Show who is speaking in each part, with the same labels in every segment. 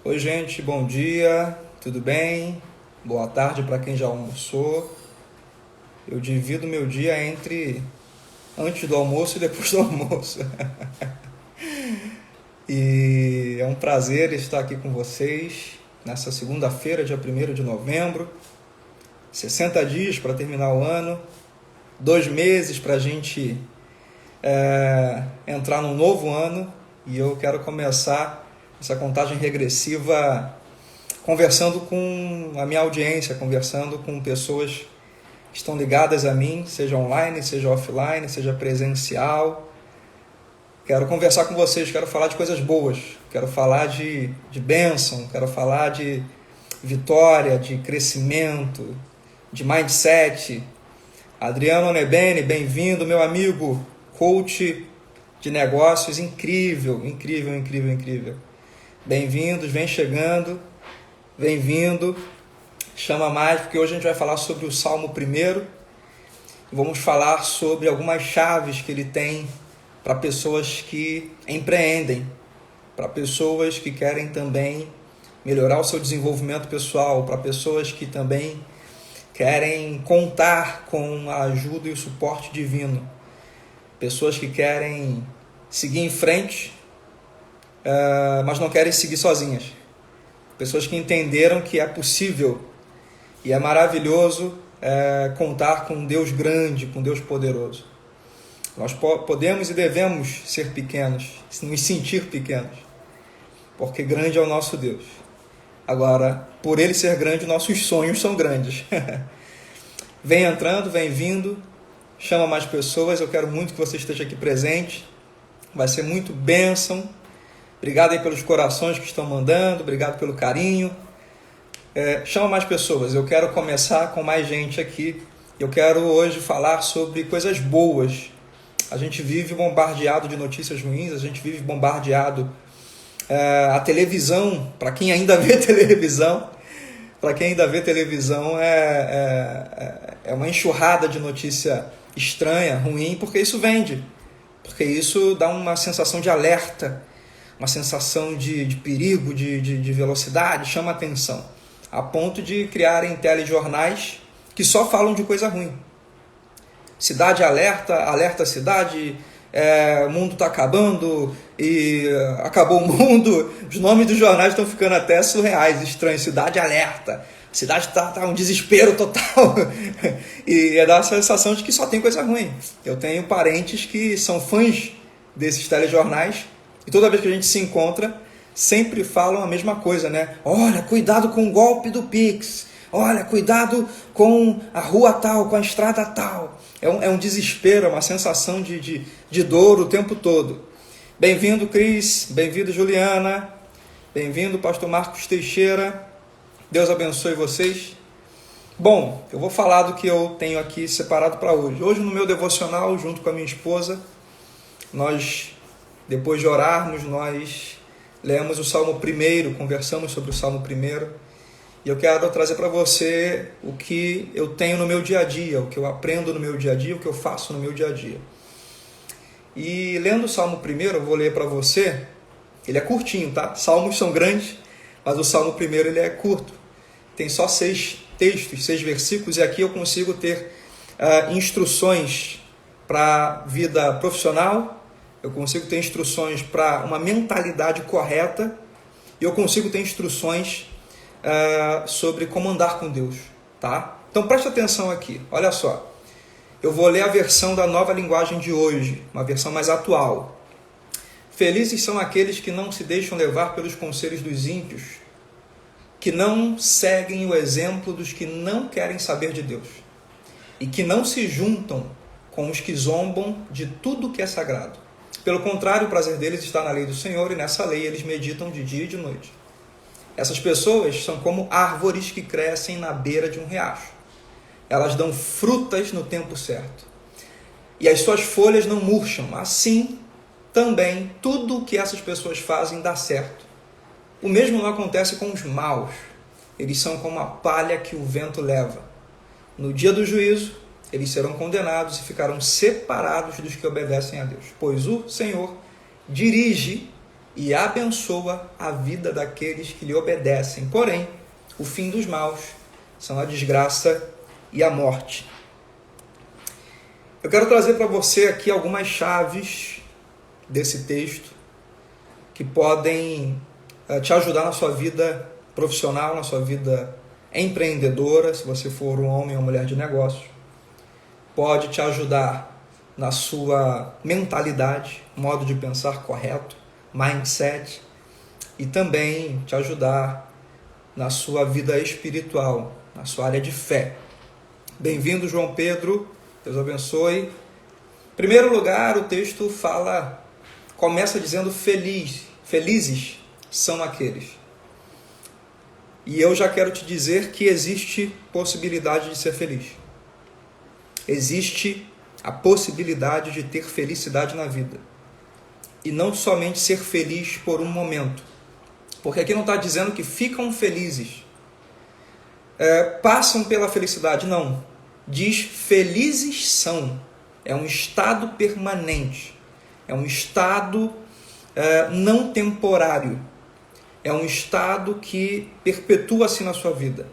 Speaker 1: Oi, gente, bom dia, tudo bem? Boa tarde para quem já almoçou. Eu divido meu dia entre antes do almoço e depois do almoço. E é um prazer estar aqui com vocês nessa segunda-feira, dia 1º de novembro. 60 dias para terminar o ano, 2 meses para a gente entrar num novo ano. E eu quero começar essa contagem regressiva conversando com a minha audiência, conversando com pessoas que estão ligadas a mim, seja online, seja offline, seja presencial. Quero conversar com vocês, quero falar de coisas boas, quero falar de bênção, quero falar de vitória, de crescimento, de mindset. Adriano Nebene, bem-vindo, meu amigo, coach de negócios, incrível. Bem-vindos, vem chegando, bem-vindo, chama mais, porque hoje a gente vai falar sobre o Salmo 1º e vamos falar sobre algumas chaves que ele tem para pessoas que empreendem, para pessoas que querem também melhorar o seu desenvolvimento pessoal, para pessoas que também querem contar com a ajuda e o suporte divino, pessoas que querem seguir em frente, mas não querem seguir sozinhas, pessoas que entenderam que é possível e é maravilhoso contar com um Deus grande, com um Deus poderoso. Nós podemos e devemos ser pequenos, nos sentir pequenos, porque grande é o nosso Deus. Agora, por Ele ser grande, nossos sonhos são grandes. Vem entrando, vem vindo, chama mais pessoas, eu quero muito que você esteja aqui presente, vai ser muito bênção. Obrigado aí pelos corações que estão mandando, obrigado pelo carinho. Chama mais pessoas, eu quero começar com mais gente aqui. Eu quero hoje falar sobre coisas boas. A gente vive bombardeado de notícias ruins, a gente vive bombardeado. A televisão, para quem ainda vê televisão, é uma enxurrada de notícia estranha, ruim, porque isso vende. Porque isso dá uma sensação de alerta, uma sensação de perigo, de velocidade, chama atenção. A ponto de criarem telejornais que só falam de coisa ruim. Cidade alerta, alerta cidade, o mundo está acabando e acabou o mundo. Os nomes dos jornais estão ficando até surreais, estranhos. Cidade alerta, a cidade está um desespero total. E dá a sensação de que só tem coisa ruim. Eu tenho parentes que são fãs desses telejornais e toda vez que a gente se encontra, sempre falam a mesma coisa, né? Olha, cuidado com o golpe do Pix. Olha, cuidado com a rua tal, com a estrada tal. É um desespero, é uma sensação de dor o tempo todo. Bem-vindo, Cris. Bem-vindo, Juliana. Bem-vindo, pastor Marcos Teixeira. Deus abençoe vocês. Bom, eu vou falar do que eu tenho aqui separado para hoje. Hoje, no meu devocional, junto com a minha esposa, nós, depois de orarmos, nós lemos o Salmo 1º, conversamos sobre o Salmo 1º. E eu quero trazer para você o que eu tenho no meu dia a dia, o que eu aprendo no meu dia a dia, o que eu faço no meu dia a dia. E lendo o Salmo 1º, eu vou ler para você, ele é curtinho, tá? Salmos são grandes, mas o Salmo 1º ele é curto. Tem só 6 textos, 6 versículos, e aqui eu consigo ter instruções para a vida profissional, eu consigo ter instruções para uma mentalidade correta, e eu consigo ter instruções sobre como andar com Deus, tá? Então preste atenção aqui, olha só. Eu vou ler a versão da Nova Linguagem de hoje, uma versão mais atual. Felizes são aqueles que não se deixam levar pelos conselhos dos ímpios, que não seguem o exemplo dos que não querem saber de Deus, e que não se juntam com os que zombam de tudo que é sagrado. Pelo contrário, o prazer deles está na lei do Senhor, e nessa lei eles meditam de dia e de noite. Essas pessoas são como árvores que crescem na beira de um riacho. Elas dão frutas no tempo certo. E as suas folhas não murcham. Assim, também, tudo o que essas pessoas fazem dá certo. O mesmo não acontece com os maus. Eles são como a palha que o vento leva. No dia do juízo, eles serão condenados e ficarão separados dos que obedecem a Deus. Pois o Senhor dirige e abençoa a vida daqueles que lhe obedecem. Porém, o fim dos maus são a desgraça e a morte. Eu quero trazer para você aqui algumas chaves desse texto que podem te ajudar na sua vida profissional, na sua vida empreendedora, se você for um homem ou mulher de negócios. Pode te ajudar na sua mentalidade, modo de pensar correto, mindset, e também te ajudar na sua vida espiritual, na sua área de fé. Bem-vindo, João Pedro. Deus abençoe. Em primeiro lugar, o texto começa dizendo felizes são aqueles. E eu já quero te dizer que existe possibilidade de ser feliz. Existe a possibilidade de ter felicidade na vida. E não somente ser feliz por um momento. Porque aqui não está dizendo que ficam felizes, passam pela felicidade, não. Diz felizes são, é um estado permanente, é um estado não temporário, é um estado que perpetua-se na sua vida.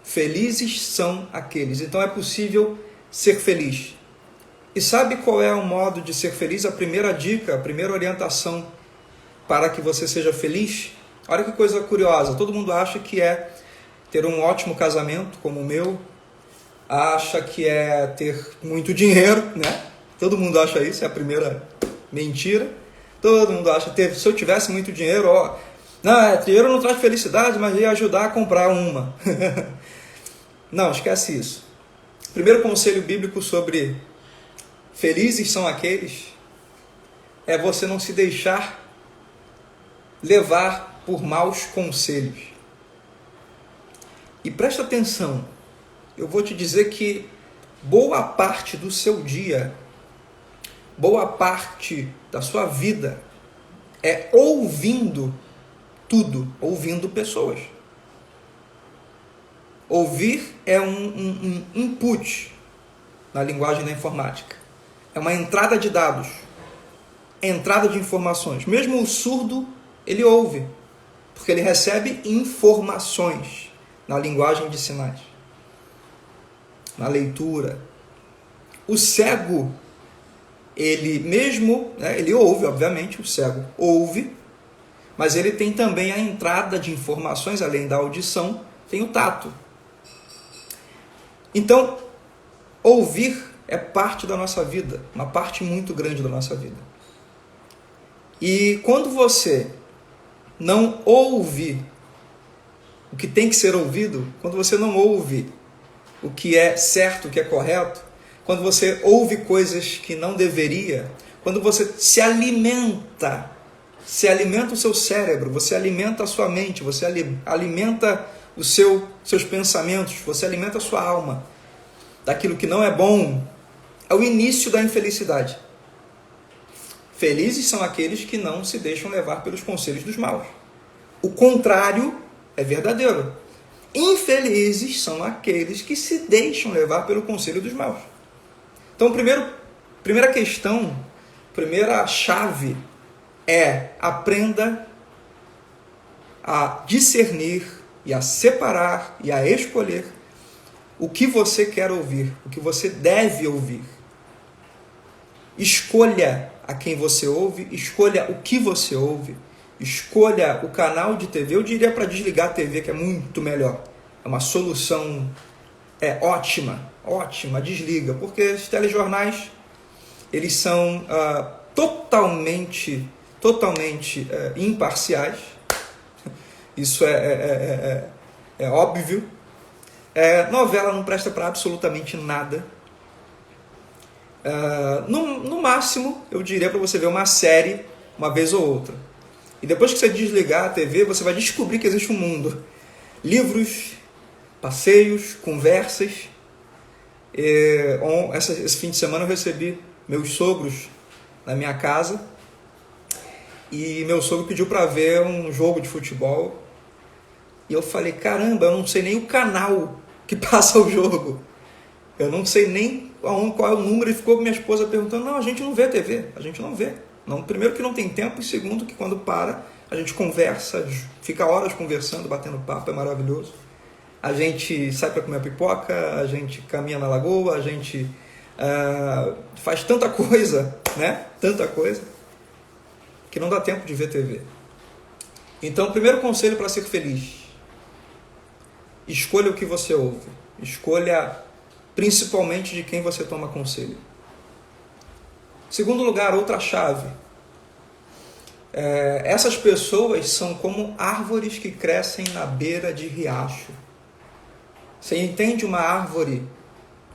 Speaker 1: Felizes são aqueles, então é possível ser feliz. E sabe qual é o modo de ser feliz? A primeira dica, a primeira orientação para que você seja feliz? Olha que coisa curiosa, todo mundo acha que é ter um ótimo casamento como o meu, acha que é ter muito dinheiro, né? Todo mundo acha isso, é a primeira mentira. Todo mundo acha, se eu tivesse muito dinheiro, dinheiro não traz felicidade, mas ia ajudar a comprar uma. Não, esquece isso. Primeiro conselho bíblico sobre felizes são aqueles, é você não se deixar levar por maus conselhos. E presta atenção, eu vou te dizer que boa parte do seu dia, boa parte da sua vida é ouvindo tudo, ouvindo pessoas. Ouvir é um input na linguagem da informática. É uma entrada de dados, entrada de informações. Mesmo o surdo, ele ouve, porque ele recebe informações na linguagem de sinais, na leitura. O cego, ele ouve, obviamente, o cego ouve, mas ele tem também a entrada de informações, além da audição, tem o tato. Então, ouvir é parte da nossa vida, uma parte muito grande da nossa vida. E quando você não ouve o que tem que ser ouvido, quando você não ouve o que é certo, o que é correto, quando você ouve coisas que não deveria, quando você se alimenta o seu cérebro, você alimenta a sua mente, você alimenta os seus pensamentos, você alimenta a sua alma daquilo que não é bom, é o início da infelicidade. Felizes são aqueles que não se deixam levar pelos conselhos dos maus. O contrário é verdadeiro. Infelizes são aqueles que se deixam levar pelo conselho dos maus. Então, primeira questão, primeira chave é: aprenda a discernir e a separar e a escolher o que você quer ouvir, o que você deve ouvir. Escolha a quem você ouve, escolha o que você ouve, escolha o canal de TV. Eu diria para desligar a TV, que é muito melhor. É uma solução ótima, desliga, porque os telejornais, eles são totalmente imparciais. Isso é óbvio. Novela não presta para absolutamente nada. No máximo, eu diria para você ver uma série uma vez ou outra. E depois que você desligar a TV, você vai descobrir que existe um mundo. Livros, passeios, conversas. Esse fim de semana eu recebi meus sogros na minha casa. E meu sogro pediu para ver um jogo de futebol. E eu falei, caramba, eu não sei nem o canal que passa o jogo. Eu não sei nem qual é o número. E ficou minha esposa perguntando, não, a gente não vê TV, a gente não vê. Não, primeiro que não tem tempo, e segundo que quando para, a gente conversa, fica horas conversando, batendo papo, é maravilhoso. A gente sai para comer pipoca, a gente caminha na lagoa, a gente faz tanta coisa, né? Tanta coisa, que não dá tempo de ver TV. Então, o primeiro conselho para ser feliz: escolha o que você ouve. Escolha principalmente de quem você toma conselho. Segundo lugar, outra chave. Essas pessoas são como árvores que crescem na beira de riacho. Você entende uma árvore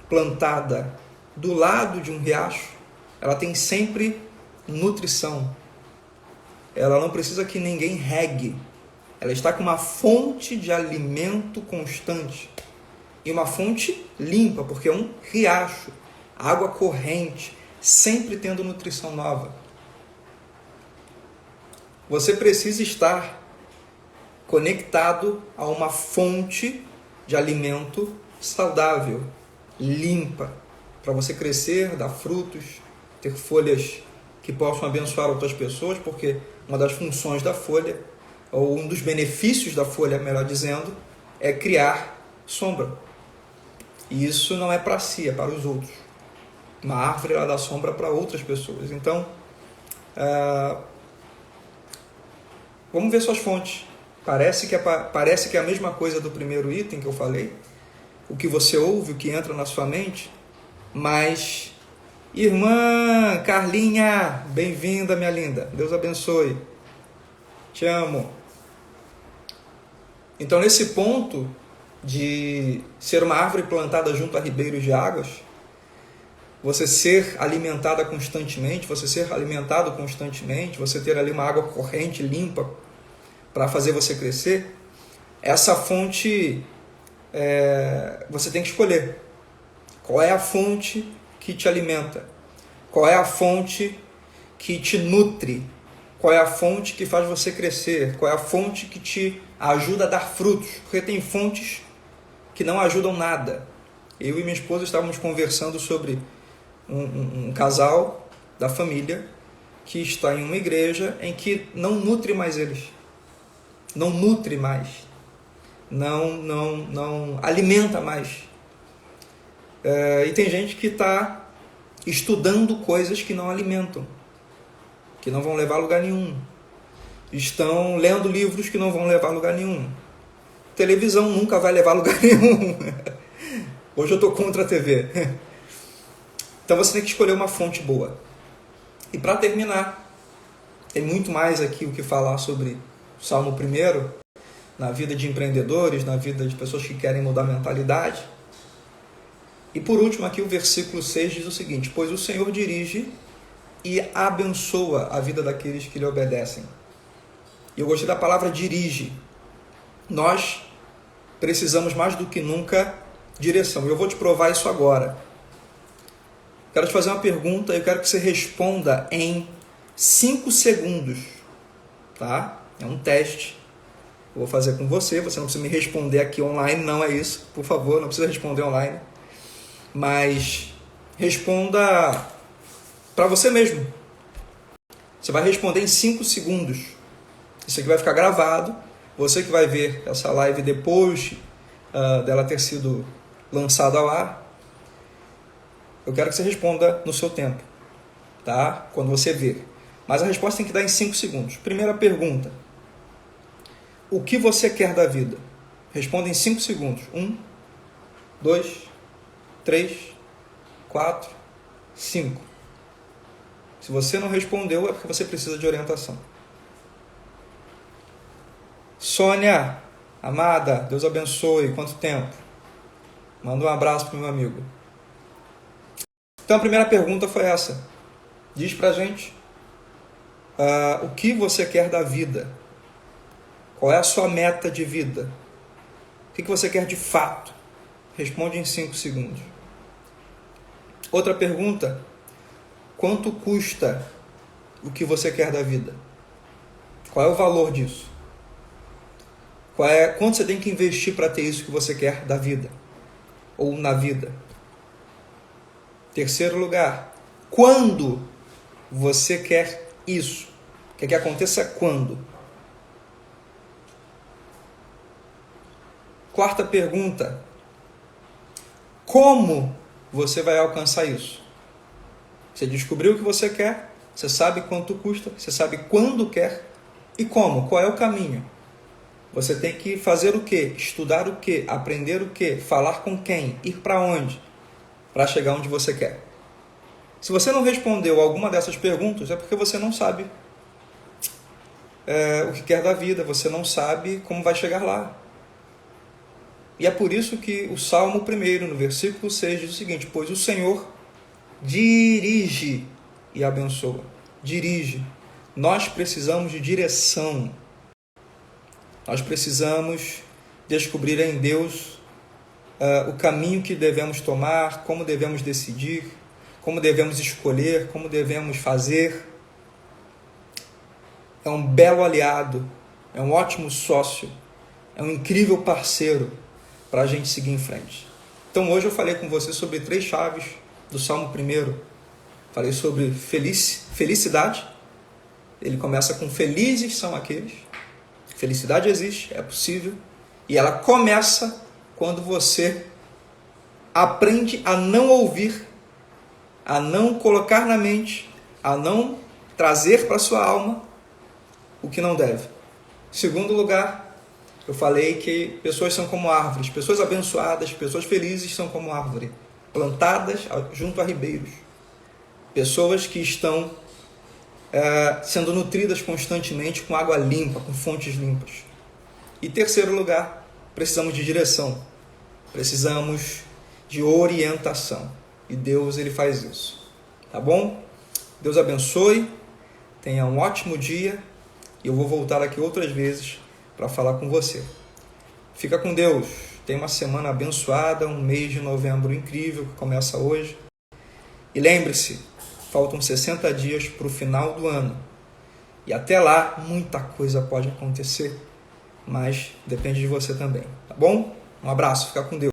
Speaker 1: plantada do lado de um riacho? Ela tem sempre nutrição. Ela não precisa que ninguém regue. Ela está com uma fonte de alimento constante. E uma fonte limpa, porque é um riacho. Água corrente, sempre tendo nutrição nova. Você precisa estar conectado a uma fonte de alimento saudável, limpa, para você crescer, dar frutos, ter folhas que possam abençoar outras pessoas, porque uma das funções da folha, ou um dos benefícios da folha, melhor dizendo, é criar sombra. E isso não é para si, é para os outros. Uma árvore, ela dá sombra para outras pessoas. Então, vamos ver suas fontes. Parece que é a mesma coisa do primeiro item que eu falei, o que você ouve, o que entra na sua mente, mas, irmã Carlinha, bem-vinda, minha linda, Deus abençoe, te amo. Então, nesse ponto de ser uma árvore plantada junto a ribeiros de águas, você ser alimentada constantemente, você ser alimentado constantemente, você ter ali uma água corrente, limpa, para fazer você crescer, essa fonte você tem que escolher. Qual é a fonte que te alimenta? Qual é a fonte que te nutre? Qual é a fonte que faz você crescer? Qual é a fonte que te ajuda a dar frutos? Porque tem fontes que não ajudam nada. Eu e minha esposa estávamos conversando sobre um casal da família que está em uma igreja em que não nutre mais eles. Não nutre mais. Não alimenta mais. E tem gente que está estudando coisas que não alimentam, que não vão levar a lugar nenhum. Estão lendo livros que não vão levar a lugar nenhum. Televisão nunca vai levar a lugar nenhum. Hoje eu estou contra a TV. Então você tem que escolher uma fonte boa. E para terminar, tem muito mais aqui o que falar sobre o Salmo 1, na vida de empreendedores, na vida de pessoas que querem mudar a mentalidade. E por último aqui o versículo 6 diz o seguinte: pois o Senhor dirige e abençoa a vida daqueles que lhe obedecem. E eu gostei da palavra dirige. Nós precisamos mais do que nunca direção. E eu vou te provar isso agora. Quero te fazer uma pergunta e eu quero que você responda em 5 segundos. Tá? É um teste. Eu vou fazer com você. Você não precisa me responder aqui online, não é isso. Por favor, não precisa responder online. Mas responda para você mesmo. Você vai responder em 5 segundos. Isso aqui vai ficar gravado. Você que vai ver essa live depois dela ter sido lançada ao ar, eu quero que você responda no seu tempo, tá? Quando você ver. Mas a resposta tem que dar em 5 segundos. Primeira pergunta: o que você quer da vida? Responda em 5 segundos. 1, 2, 3, 4, 5. Se você não respondeu, é porque você precisa de orientação. Sônia, amada, Deus abençoe. Quanto tempo? Manda um abraço para o meu amigo. Então a primeira pergunta foi essa. Diz pra gente o que você quer da vida. Qual é a sua meta de vida? O que você quer de fato? Responde em 5 segundos. Outra pergunta: quanto custa o que você quer da vida? Qual é o valor disso? Quanto você tem que investir para ter isso que você quer da vida? Ou na vida? Terceiro lugar: quando você quer isso. Quer que aconteça quando? Quarta pergunta: como você vai alcançar isso? Você descobriu o que você quer, você sabe quanto custa, você sabe quando quer e como, qual é o caminho. Você tem que fazer o quê? Estudar o quê? Aprender o quê? Falar com quem? Ir para onde? Para chegar onde você quer. Se você não respondeu alguma dessas perguntas, é porque você não sabe o que quer da vida, você não sabe como vai chegar lá. E é por isso que o Salmo 1, no versículo 6, diz o seguinte: pois o Senhor dirige e abençoa. Dirige. Nós precisamos de direção. Nós precisamos descobrir em Deus o caminho que devemos tomar, como devemos decidir, como devemos escolher, como devemos fazer. É um belo aliado, é um ótimo sócio, é um incrível parceiro para a gente seguir em frente. Então hoje eu falei com você sobre 3 chaves do Salmo 1. Falei sobre felicidade. Ele começa com felizes são aqueles. Felicidade existe, é possível. E ela começa quando você aprende a não ouvir, a não colocar na mente, a não trazer para a sua alma o que não deve. Segundo lugar, eu falei que pessoas são como árvores. Pessoas abençoadas, pessoas felizes são como árvore, plantadas junto a ribeiros. Pessoas que estão sendo nutridas constantemente com água limpa, com fontes limpas. E terceiro lugar, precisamos de direção. Precisamos de orientação. E Deus, Ele faz isso. Tá bom? Deus abençoe. Tenha um ótimo dia. E eu vou voltar aqui outras vezes para falar com você. Fica com Deus. Tenha uma semana abençoada, um mês de novembro incrível que começa hoje. E lembre-se, faltam 60 dias para o final do ano. E até lá, muita coisa pode acontecer, mas depende de você também, tá bom? Um abraço, fica com Deus.